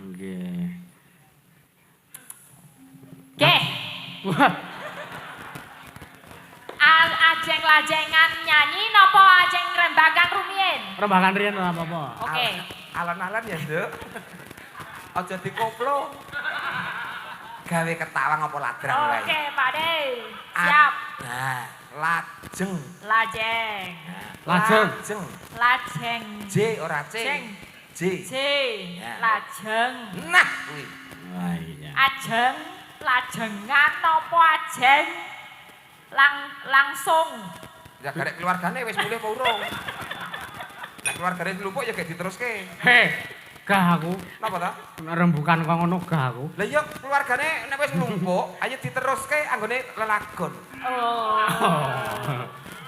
Nggih. Nggih. Ajeng lajengan nyanyi napa ajeng rembagan rumiyin? Rembagan riyen ora apa-apa. Oke. Alon-alon ya, Nduk. Aja dikoplo. Gawe ketawa ngopo ladrang wae. Oke, Pak De. Siap. Nah, lajeng. Lajeng. Lajeng. Lajeng. J ora C. Jeng. J. J. Ya. Lajeng. Nah, kuwi. Wah iya. Ajeng, lajengan napa ajeng? Langsung. Ya garek keluargane wis mulih apa urung? Nek keluargane lupuk ya gak diteruske. Heh, gah aku. Napa ta? Nek rembukan kok ngono gah aku. Lah iya keluargane nek wis numpuk, ayo diteruske anggone lelagon. Oh.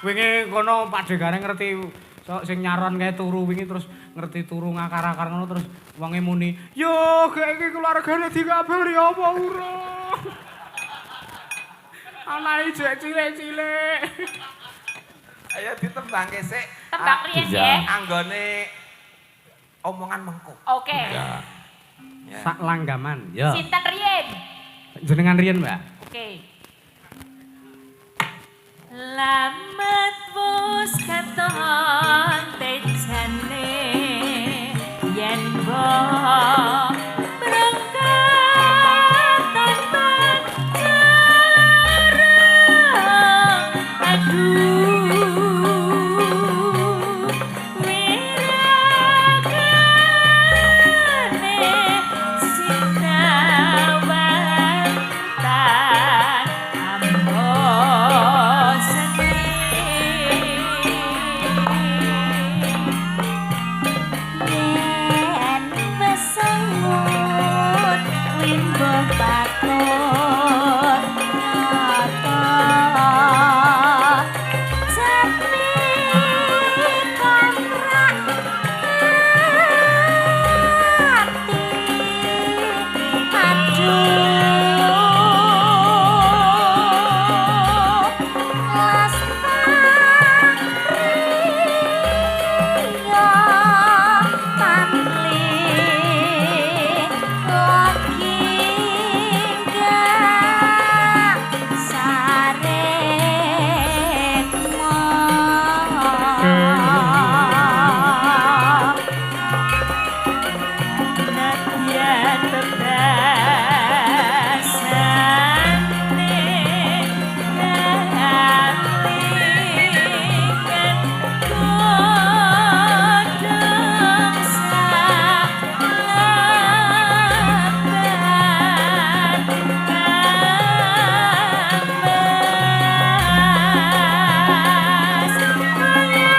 Wingi kono Pak Dekare ngerti sok sing nyaron kae turu wingi terus ngerti turu ngakar-akar ngono terus wonge muni, "Yo, gek iki keluargane dikabari apa urung?" Anake jek cilik-cilik. Ayo ditembangke sik. Tembang riyen nggih. Anggone omongan mengko. Oke. Ya. Sak langgaman. Ya. Sinten riyen? Jenengan riyen, Mbak? Oke. Lamet wis katon tejane yen mbok berangkat tanpa cara aduh wiragane sinawan tan ambos yen besangut wimbo patut nyata jatmi kontrak ati aduh lestariya pamli lagi gak sarekmo nadyan tebasane nalikan godhong salaban kambas kaya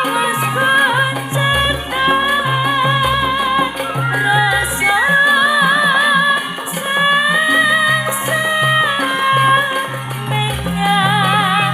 wis koncertan rasa sengsara menyang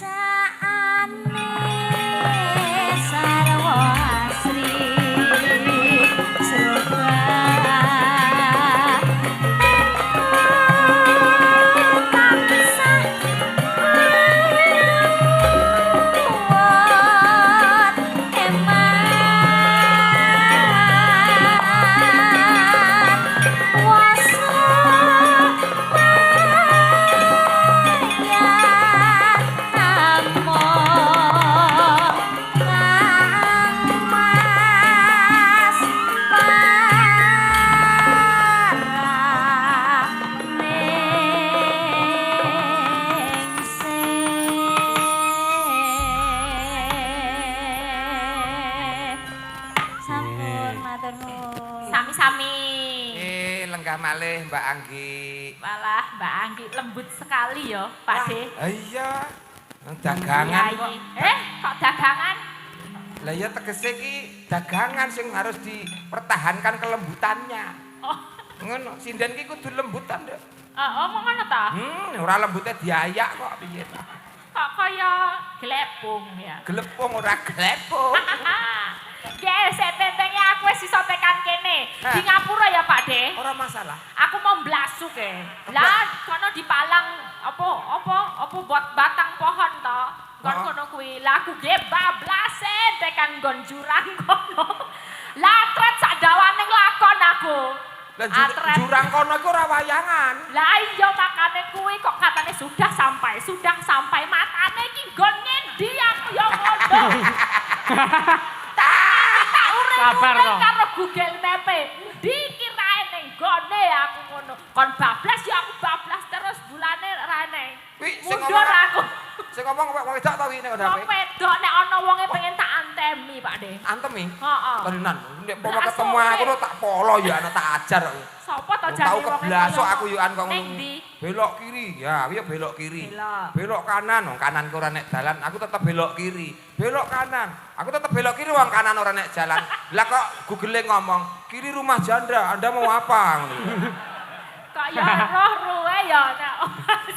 Pacaane sarwa asri serba tansah kuat eman Sampun matur nuwun. Sami-sami. Lenggah malih Mbak Anggi. Walah, Mbak Anggi lembut sekali ya, Pak De. Iya. Dagangan kok. Kok dagangan? Lah ya tegese iki dagangan sing harus dipertahankan kelembutannya. Oh, Ngono, sinden ki kudu lembutan, Nduk. omong ngono ta? Ora lembute diayak kok piye ta. kok kaya glepung ya. Glepung ora glepung. Nggih, setentenge aku wis iso tekan kene. Di ngapura ya, Pak De. Ora masalah. Aku mau mblasuk Lah kono dipalang apa buat batang pohon to. Kon kono kuwi. Lah aku ge bablasen tekan nggon jurang kono. Latret sak dawane lakon aku. Lah jurang kono iku ora wayangan. Lah iya makane kuwi kok katane sudah sampai matane iki nggon ngendi aku ya ngono. Sabar to. Karo Google Map ndi kirae ning gone aku ngono. Kon bablas ya aku bablas terus bulane rene. Mundur aku. Sing ngomong wong wedok ta wi nek Wong wedok nek ana wonge pengen tak antemi, Pak De. Antemi? Heeh. Tenan, nek pomo ketemu aku lho tak polo ya ana tak ajar. Sapa to jane Tau wong keblasok aku yo an kok Ning ndi? belok kiri. Ya, iya belok kiri. Belok. Belok kanan, wong kanan ora nek dalan, aku tetep belok kiri. Belok kanan, aku tetep belok kiri wong kanan ora nek jalan. Lah kok Google ngomong, "Kiri rumah janda, Anda mau apa?" ngono. Kok ya roh ruwe ya nek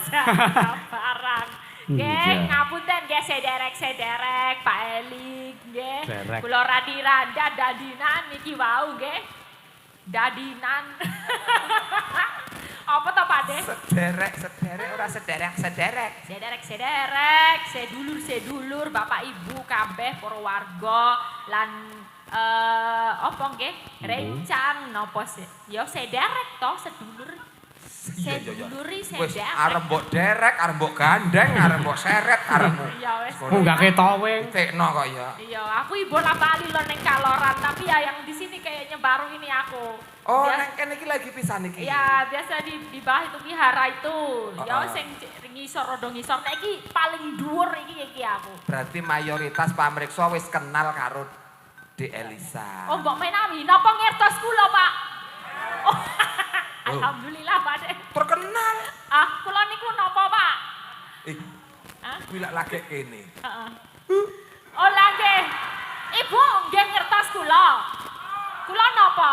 janda barang. Nggih, ngapunten nggih sederek Pak Elik nggih. Kula radi-randa dadinan iki wau nggih. Dadinan. Apa to Pak De? Sederek ora sederek. Sederek, sedulur Bapak Ibu kabeh para warga lan apa nggih? Rencang napa sih? Ya sederek to sedulur. Seduluri Wis sederek. arep mbok derek, arep mbok gandeng, arep mbok seret, arep. Ya wis. Enggak ketowe. Tekno kok ya. Iya, aku ibu lah bali lo neng Kaloran, tapi ya yang di sini kayaknya baru ini aku. Oh, neng kene iki lagi pisan iki. Ya, biasa di bawah itu wihara itu. Ya sing ngisor rodo ngisor nek iki paling dhuwur iki aku. Berarti mayoritas pamriksa wis kenal karo De Elisa. Oh, Mbok Menawi, napa ngertos kula, Pak? Oh, alhamdulillah, Pak De. Terkenal. Ah, kula niku napa, Pak? Hah? Kuwi lak lagek kene. Heeh. Oh, lah nggih. Ibu nggih ngertos kula. Kula napa?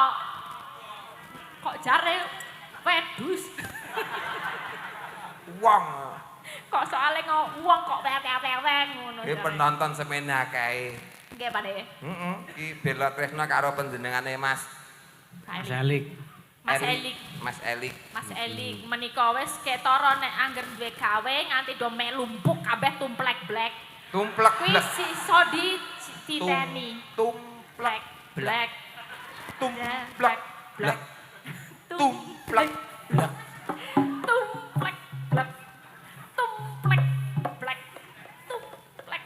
Kok jare wedhus? Wong. Kok soalnya wong kok weweng ngono. Iki penonton semene akeh. Nggih, Pak De. Heeh, iki bela tresna karo panjenengane Mas Selik. Mas Elik. Mas Elik. Mas Elik menika wis ketara nek angger duwe gawe nganti do mek lumpuk kabeh tumplek blek. Tumplek Kuwi blek. iso dititeni. Tumplek Blek. tumplek blek. Tumplek blek. Tumplek blek. Tumplek blek. Tumplek.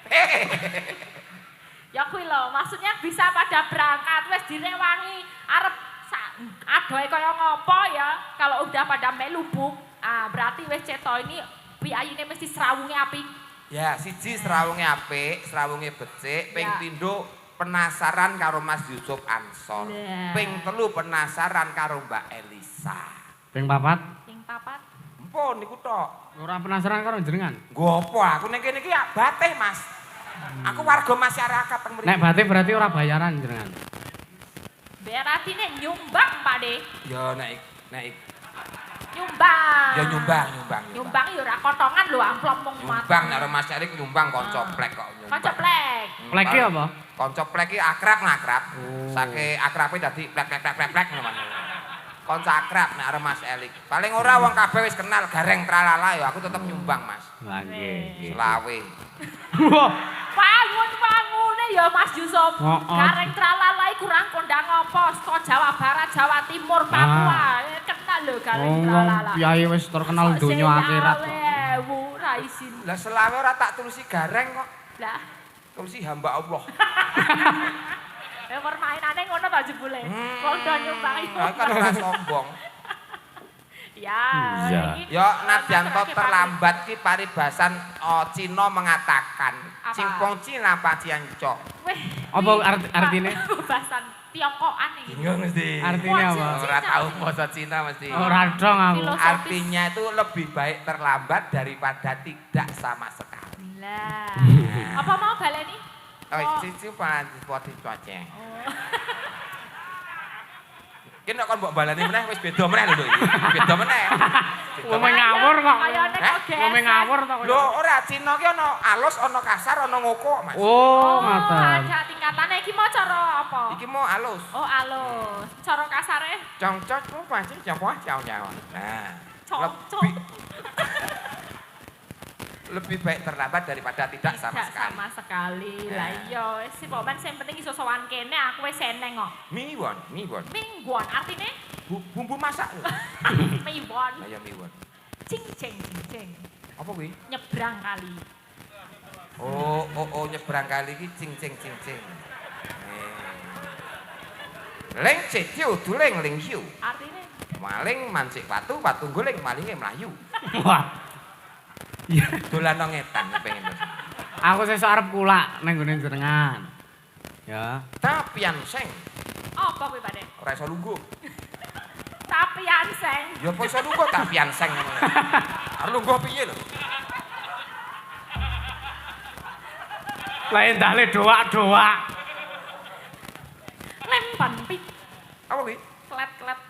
Ya kuwi lho, maksudnya bisa pada berangkat wis direwangi arep adohe kaya ngopo ya kalau udah pada melubuk. Ah, berarti wis ceto ini piyayine mesti serawunge apik. Ya, siji serawunge apik, serawunge becik, ping Ya. pindho penasaran karo Mas Yusuf Ansor. Lah. Ping telu penasaran karo Mbak Elisa. Ping papat. Ping papat. Empun niku tok. Ora penasaran karo jenengan. Nggo apa aku ning kene iki ya batih, Mas. Aku warga masyarakat teng mriki. Nek batik berarti ora bayaran jenengan. Beratine nyumbang, Pak De. Ya nek Nyumbang. ya nyumbang. Nyumbang ya ora kotongan lho amplop mung Nyumbang nek Mas Erik nyumbang kanca plek kok nyumbang. Kanca plek. Plek ki apa? Kanca plek ki akrab ngakrab. Oh. Sake akrabe dadi plek ngono. Kanca akrab nek arep Mas Elik. Paling ora wong kabeh wis kenal gareng tralala ya aku tetep nyumbang, Mas. Lah nggih. Selawe. Wah, Wangun-wangune ya Mas Yusuf. Oh. Gareng tralalai kurang kondang apa saka Jawa Barat, Jawa Timur, Papua. Kenal lho gareng tralala. piyayi wis terkenal donya akhirat kok. Ra isin. Lah selawe ora tak tulusi gareng kok. Lah, Tulusi hamba Allah. permainane ngono ta jebule. Kondo nyumbang iku. Lah kan ora sombong. Ya, Iya. iki Ya nadyan to pakai terlambat ki paribasan Cina mengatakan Apa? Cingpong Cina pacian cok. Weh. Apa artine? Bahasan Tiongkokan iki. Bingung mesti. Artinya apa? Ora tahu bahasa Cina mesti. Ora dong aku. Filosofis. Artinya itu lebih baik terlambat daripada tidak sama sekali. Lah. Apa mau baleni? Oh, cici pati cuaca. Ki nek kon mbok balani meneh wis beda meneh lho iki. Beda meneh. Wong ngawur Kayane kok geser. Ngomong ngawur to. Lho ora Cina ki ana alus, ana kasar, ana ngoko, Mas. Oh, ngoten. Ada tingkatane iki mau cara apa? Iki mau alus. Oh, alus. Cara kasare Cong-cong ku pasti jawa jawa. Nah, cocok. lebih baik terlambat daripada tidak sama Tidak sekali. sama sekali. Lah iya, wis pokoke sing penting iso sowan kene aku wis seneng kok. Miwon. Mingguan artine Bumbu masak lho. miwon. Lah ya miwon. Cing. Apa kuwi? Nyebrang kali. Oh, nyebrang kali iki cing. Leng cetiu duleng ling hiu. Artine Maling mancik watu guling malinge mlayu. Wah. Iya. Dolan nang ngetan pengen. Aku sesuk arep kulak ning gone jenengan. Ya. Tapian seng, apa kuwi, Pak? ora iso lungguh. Tapi anseng. Ya apa iso lungguh tapian seng ngono. Arep lungguh piye lho? Lain dale doak-doak. Lempan pit. Apa kuwi? Klet.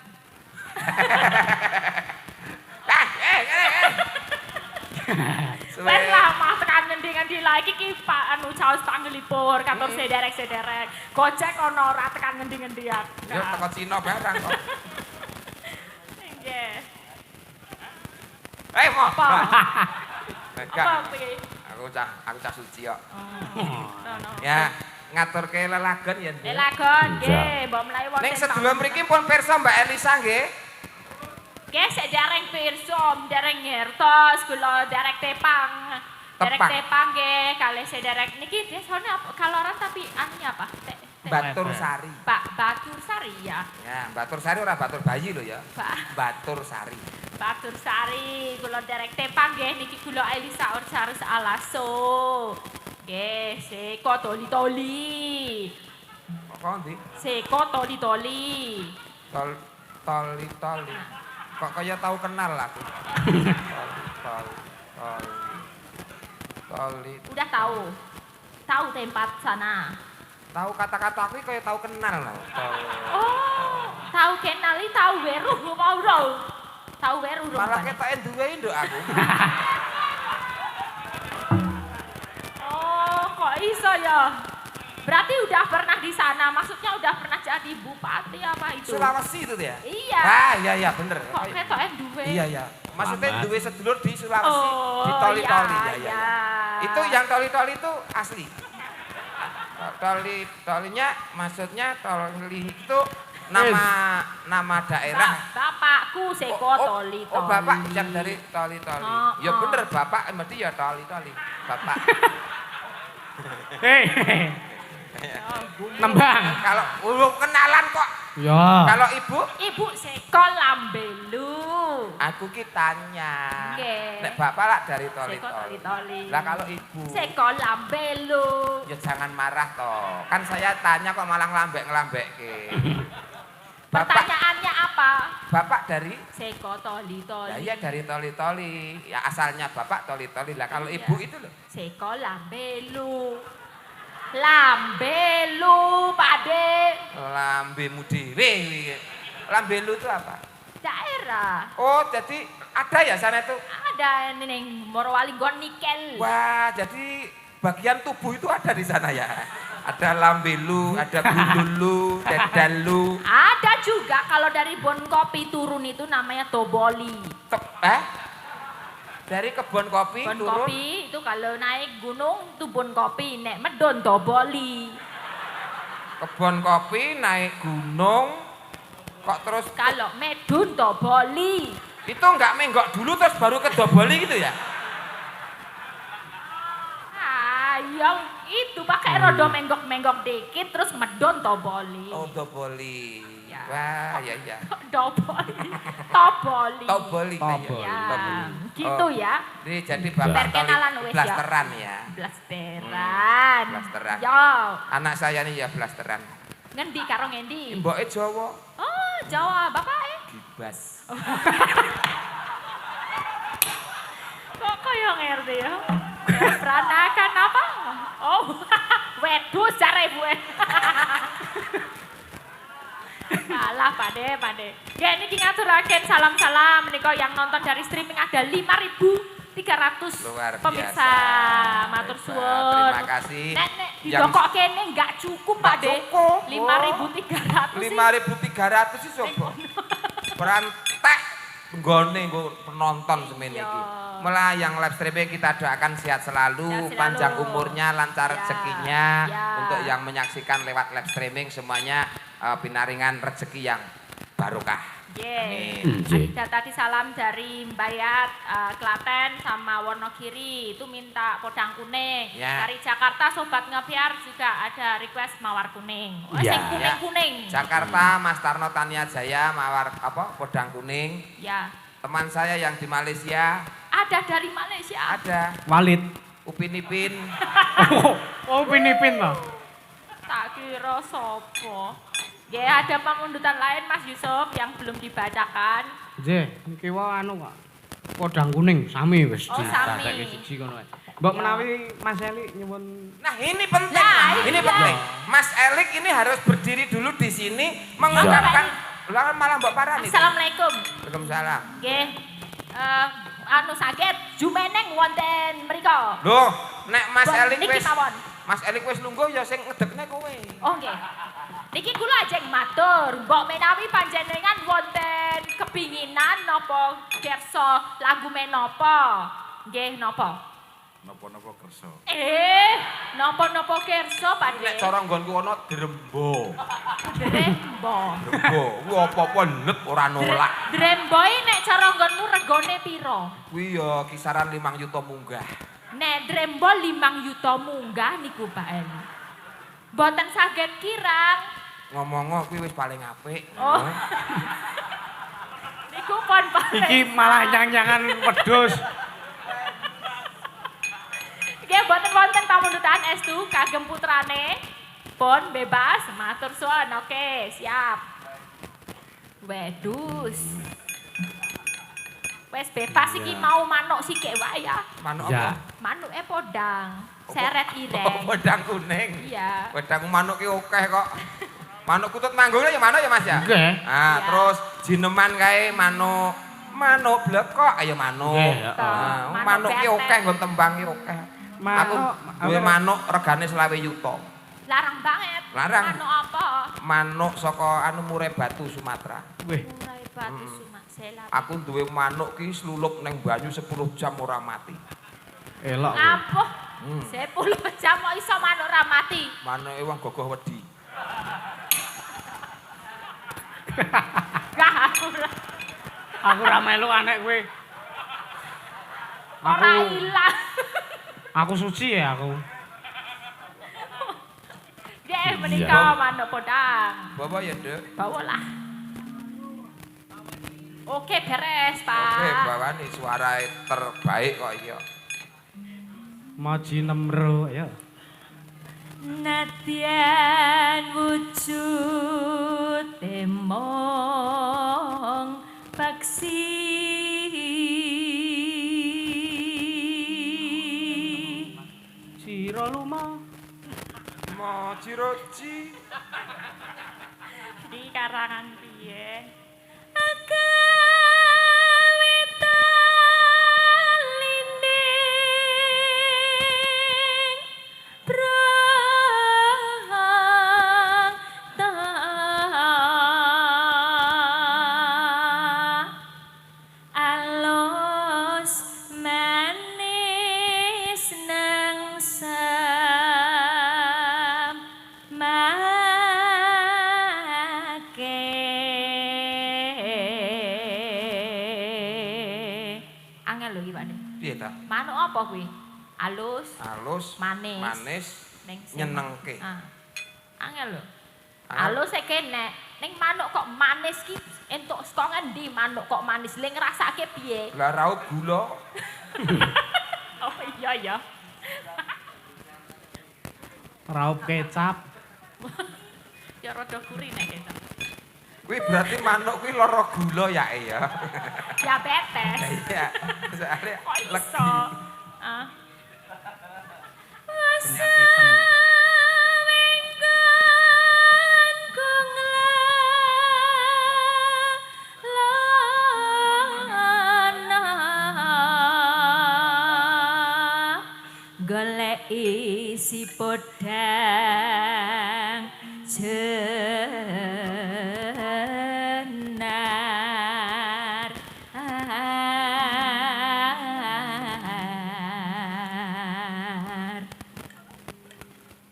Wes lah mah tekan ngendi-ngendi lagi ki Pak anu caos tangelipur kantor sederek. Gojek ono ora tekan ngendi-ngendi ya. Ya teko Cina barang kok. Nggih. Mo. Apa? Enggak. Apa kuwi? Aku cah suci kok. No. Ya, ngaturke lelagon ya. Nggih. Lelagon nggih, mbok mlayu wonten. Ning sedulur mriki pun pirsa Mbak Elisa nggih. Nggih, sik dereng pirsa, dereng ngertos kula derek tepang. Derek Tepang. tepang nggih, kalih sederek niki desane apa kaloran tapi anunya apa? Batur Sari. Pak Batur Sari ya. Ya, Batur Sari ora Batur bayi lho ya. Pak Batur Sari. Batur Sari, kula derek tepang nggih niki kula Elisa Orcharus Alaso. Nggih, seko toli-toli. Kok ndi? Seko toli-toli. Toli. Kok kaya tahu kenal aku. Toli. Udah tahu. Tahu tempat sana. Tahu kata-kata aku kaya tahu kenal lah. Oh, tahu kenali tahu weruh mau ro. Tahu weruh ro. Malah ketoke duwe nduk aku. Oh, kok iso ya? Berarti udah pernah di sana, maksudnya udah pernah jadi bupati apa itu? Sulawesi itu ya? Iya. Ah, iya bener. Kok ketoke duwe? Iya. Maksudnya duwe sedulur di Sulawesi, Oh, di Toli-Toli. iya. Itu yang Toli-Toli itu asli. Tolinya maksudnya Toli itu nama daerah. Bapakku Seko Toli-Toli. Oh, bapak yang dari Toli-Toli. Ya bener, bapak berarti ya Toli-Toli. Bapak. Hei. Nembang. Kalau belum kenalan kok. Ya. Kalau ibu? Ibu Seko Lambelu. Aku ki tanya. Nggih. Nek bapak lah dari Seko Toli-Toli. Toli-Toli. Lah kalau ibu? Seko Lambelu. Ya jangan marah toh. Kan saya tanya kok malah ngelambek-ngelambek. Pertanyaannya apa? Bapak dari? Seko Toli-Toli. Ya iya dari Toli-Toli. Ya asalnya bapak Toli-Toli. Lah kalau Iya. ibu itu loh. Seko Lambelu. Lambelu, Pakde. Lambemu dhewe. Lambelu itu apa? Daerah. Oh, jadi ada ya sana itu? Ada ning Morowali nggon nikel. Wah, jadi bagian tubuh itu ada di sana ya. Ada lambelu, ada gundulu, dedalu. Ada juga kalau dari Bon Kopi turun itu namanya Toboli. Dari kebun kopi Bon turun. Kopi itu kalau naik gunung itu Bon Kopi, nek medon Toboli. Kebun kopi naik gunung kok terus Kalau medun Toboli. itu enggak menggok dulu terus baru ke Doboli gitu ya? Yang itu pakai rodo menggok-menggok dikit terus medon Toboli. Oh, Doboli. Ya. Wah, iya. Toboli. Toboli. Toboli. Toboli. Ya, gitu ya. Jadi bapak Perkenalan Toli wes, blasteran ya. Blasteran. Blasteran. Yo, Anak saya nih ya blasteran. ngendi karo ngendi? Mboke Jawa. Oh, Jawa, Bapak Gibas. Kok kaya ngerti ya? Peranakan apa? Oh, wedus jare ibu. Kalah Pak Pakde. Ya niki ngaturaken salam-salam menika yang nonton dari streaming ada 5.300 Luar biasa. pemirsa. Matur suwun. Terima kasih. Nek didokok kene enggak cukup, Pakde. Cukup. 5.300 sih. 5.300 sih sopo. Berantek nggone nggo penonton semene iki. Melayang live streaming kita doakan sehat selalu, panjang umurnya, lancar rezekinya. Untuk yang menyaksikan lewat live streaming semuanya pinaringan rezeki yang barokah. Amin. Ada tadi salam dari Mbayat, Klaten sama Wonogiri itu minta podang kuning. Dari Jakarta Sobat Ngebiar juga ada request mawar kuning. Kuning-kuning. Jakarta Mas Tarno Tania Jaya mawar podang kuning. Ya. Teman saya yang di Malaysia. Ada dari Malaysia. Ada. Walid. Upin Ipin. Upin Ipin loh. Tak kira sopo. Ya ada pamundutan lain Mas Yusuf yang belum dibacakan. Nggih, niki wae anu kok. Podang kuning sami wis sami. Siji kono wae. Mbok menawi Mas Eli nyuwun. Nah, ini penting. Ini penting. Mas Elik ini harus berdiri dulu di sini mengucapkan malah Mbak Parani. Assalamualaikum. Waalaikumsalam. Nggih. Anu saged jumeneng wonten mriko. Loh, nek Mas Elik wis Mas Elik wis lungguh ya sing ngedekne kowe. Oh nggih. Niki kula ajeng matur, mbok menawi panjenengan wonten kepinginan napa kersa lagu menapa? Nggih napa? Napa-napa kersa. Napa-napa kersa Pak Nek cara nggonku ana drembo. Drembo. Drembo, kuwi apa-apa let ora nolak. Drembo nek cara nggonmu regane pira? Kuwi ya kisaran 5 juta munggah. Nek drembo 5 juta munggah niku Pak Eli. Mboten saged kirang. Ngomong kuwi wis paling apik. Oh. Niku pon paling. Iki malah nyang-nyangan wedhus. Nggih mboten wonten pamundutan estu kagem putrane. Pon bebas matur suwun. Oke, siap. Wedhus. Wes bebas iki mau manuk sikik wae ya. Manuk apa? Manuke podang. Seret ireng. Podang kuning. Iya. Podang manuk ki akeh kok. Manuk kutut manggone ya manuk ya Mas ya? Nggih. Terus jineman kae manuk blekok ayo manuk. Manuk ki akeh nggon tembang ki akeh. Aku duwe manuk regane 20 juta. Larang banget. Larang. Manuk apa? Manuk saka Murai Batu Sumatera. Wih. Murai Batu Sumatera. Aku duwe manuk ki slulup ning banyu 10 jam ora mati. Elok. Apa? 10 jam kok iso manuk ora mati. Manuke wong gogoh wedi. Gah aku Ora melu anek kowe. ora ilang. Aku suci ya aku. Nggih menika manuk podang. Bawa ya, Dek. Bawalah. Oke beres, Pak. Oke, bawani suara terbaik kok iki. Maji nemro ya. Nadyan wujud temong paksi Sira luma Maji roji di karangan piye manuk apa kuwi? Alus, manis, nyenengke. Angel lho. Alus e kene, ning manuk kok manis ki entuk saka ngendi manuk kok manis? Le ngrasake piye? Lah raup gula. Oh iya ya. Raup kecap. Ya rada gurih nek kecap. Kuwi berarti manuk kuwi lara gula ya ya. Diabetes. Iya. Soale legi. si podang jenar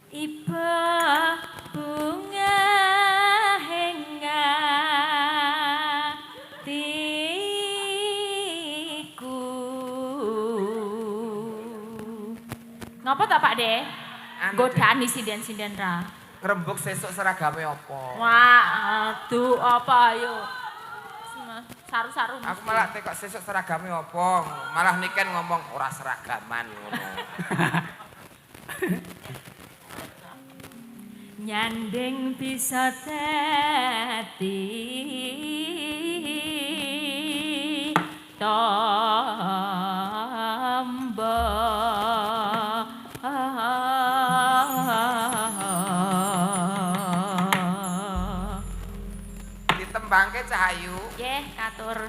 iba bunga hengatiku. Ngapa tak Pak De? Godaan di sinden-sinden ra. Ngrembug sesuk seragame apa? Wah, aduh apa ayo. Saru-saru. Aku malah tekok sesuk seragame apa? Malah niken ngomong ora seragaman ngono. Nyandeng bisa dadi tombo ditembangke Cahayu. Nggih, katur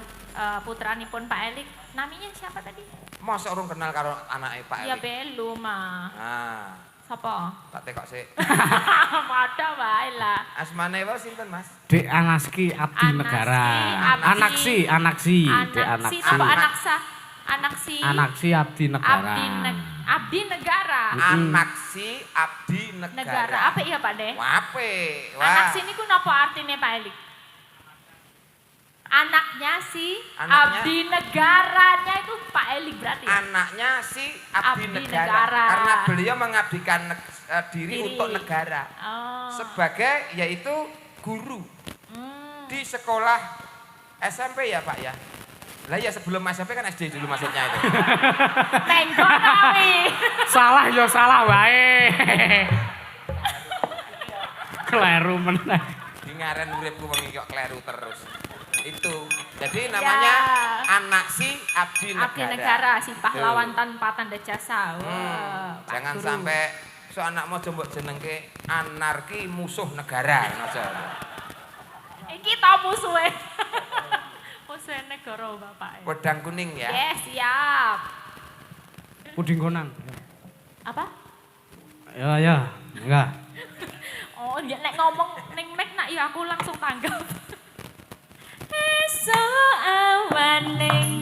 putranipun Pak Elik. Namanya siapa tadi? Mosok urung kenal karo anake Pak Ya Elik. belum mah. Nah, Sapa? tak tekok sik. Padha wae lah. Asmane wae sinten, Mas? Dek Anaski Abdi Negara. Anaksi. Dek Anaksi. Apa anaksa? Anaksi. Anaksi Abdi Negara. Abdi Negara. Anaksi Abdi Negara. Negara. Apa iya Pak De? Wape. Anaksi niku napa artine Pak Elik? Anaknya si Abdi Negaranya itu Pak Elik berarti. Anaknya si Abdi Abdi Negara. Negara. Karena beliau mengabdikan diri untuk negara. Oh. Sebagai yaitu guru di sekolah SMP ya Pak ya. Lah ya sebelum SMP kan SD dulu maksudnya itu. Tenggok kami. Salah ya salah wae. Kleru meneh. Di ngaren uripku wengi kok kleru terus. Itu. Jadi namanya Anaksi Abdi Negara. Abdi Negara si pahlawan tanpa tanda jasa. Wah, Pak Jangan Guru. sampai so anak mau coba jenengke anarki musuh negara aja. Iki ta musuhe. Musuhe negara Bapak. Wedang kuning ya. Yes, siap. Puding konang. Apa? Ya, enggak. Oh, dia nek ngomong ning mic nak ya aku langsung tanggap. Esok awan ning